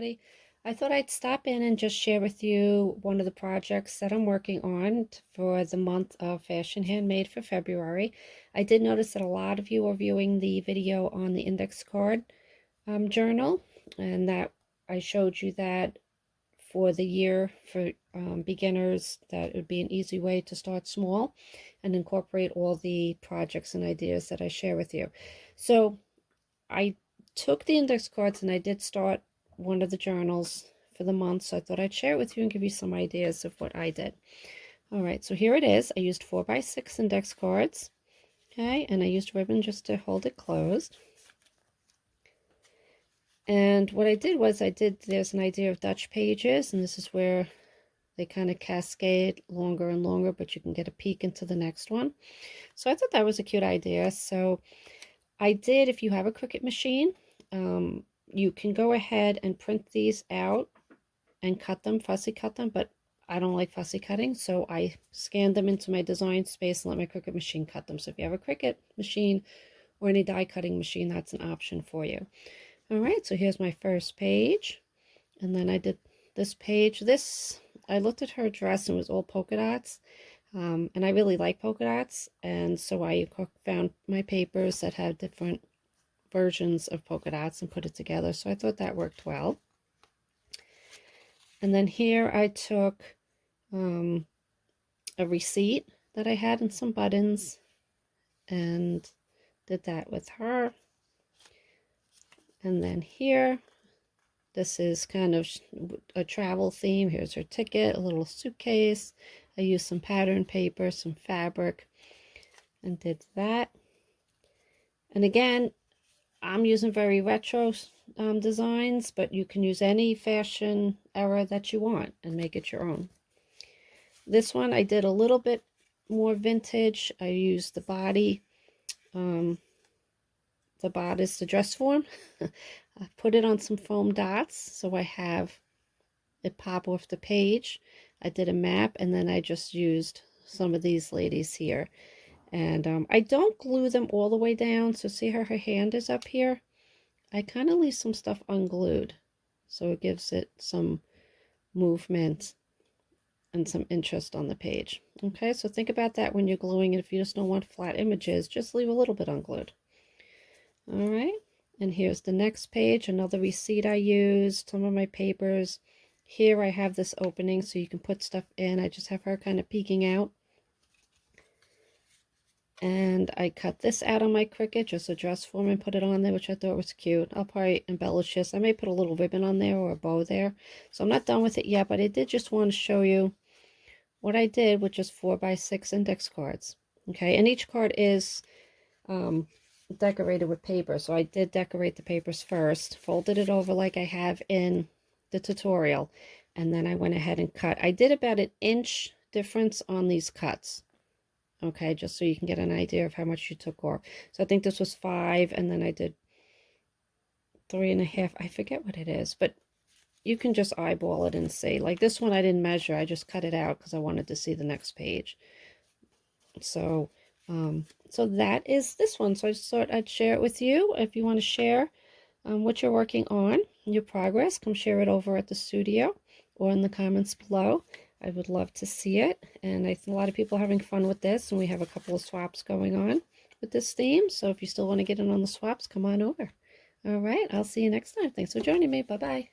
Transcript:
everybody. I thought I'd stop in and just share with you one of the projects that I'm working on for the month of Fashion Handmade for February. I did notice that a lot of you are viewing the video on the index card journal, and that I showed you that for the year for beginners, that it would be an easy way to start small and incorporate all the projects and ideas that I share with you. So I took the index cards and I did start one of the journals for the month, so I thought I'd share it with you and give you some ideas of what I did. All right, so here it is. I used 4x6 index cards, okay, and I used ribbon just to hold it closed. And what I did was there's an idea of Dutch pages, and this is where they kind of cascade longer and longer, but you can get a peek into the next one. So I thought that was a cute idea. So I did, if you have a Cricut machine, you can go ahead and print these out and cut them, fussy cut them, but I don't like fussy cutting, so I scanned them into my design space and let my Cricut machine cut them. So if you have a Cricut machine or any die cutting machine, that's an option for you. All right, so here's my first page, and then I did this page. I looked at her dress and it was all polka dots, and I really like polka dots, and so I found my papers that had different versions of polka dots and put it together, so I thought that worked well. And then here I took a receipt that I had and some buttons and did that with her. And then here, this is kind of a travel theme. Here's her ticket, a little suitcase. I used some pattern paper, some fabric, and did that. And again, I'm using very retro designs, but you can use any fashion era that you want and make it your own. This one I did a little bit more vintage. I used the body, the bodice, the dress form. I put it on some foam dots so I have it pop off the page. I did a map, and then I just used some of these ladies here. And I don't glue them all the way down, so see how her hand is up here? I kind of leave some stuff unglued, so it gives it some movement and some interest on the page. Okay, so think about that when you're gluing it. If you just don't want flat images, just leave a little bit unglued. All right, and here's the next page, another receipt I used, some of my papers. Here I have this opening so you can put stuff in. I just have her kind of peeking out. And I cut this out on my Cricut, just a dress form, and put it on there, which I thought was cute. I'll probably embellish this. I may put a little ribbon on there or a bow there. So I'm not done with it yet, but I did just want to show you what I did with just 4x6 index cards. Okay, and each card is decorated with paper. So I did decorate the papers first, folded it over like I have in the tutorial, and then I went ahead and cut. I did about an inch difference on these cuts. Okay, just so you can get an idea of how much you took off. So I think this was 5, and then I did 3.5. I forget what it is, but you can just eyeball it and see. Like this one I didn't measure. I just cut it out because I wanted to see the next page. So, so that is this one. So I just thought I'd share it with you. If you want to share what you're working on, your progress, come share it over at the studio or in the comments below. I would love to see it, and I think a lot of people are having fun with this, and we have a couple of swaps going on with this theme, so if you still want to get in on the swaps, come on over. All right, I'll see you next time. Thanks for joining me. Bye-bye.